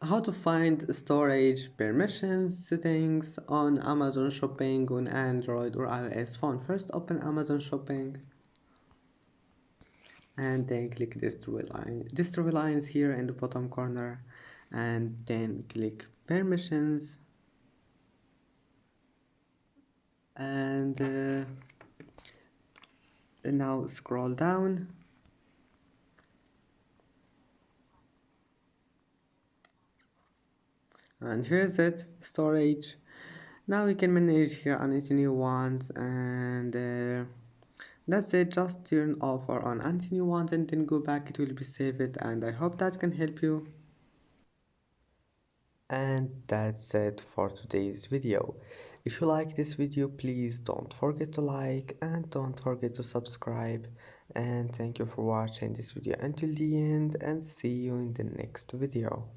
how to find storage permissions settings on Amazon Shopping on Android or iOS phone. First, open Amazon Shopping and then click this three line. This three lines here in the bottom corner, and then click permissions and now scroll down and here's it, storage. Now we can manage here anything you want, and that's it. Just turn off or on anything you want and then go back, it will be saved, and I hope that can help you. And that's it for today's video. If you like this video, please don't forget to like and don't forget to subscribe, and thank you for watching this video until the end, and see you in the next video.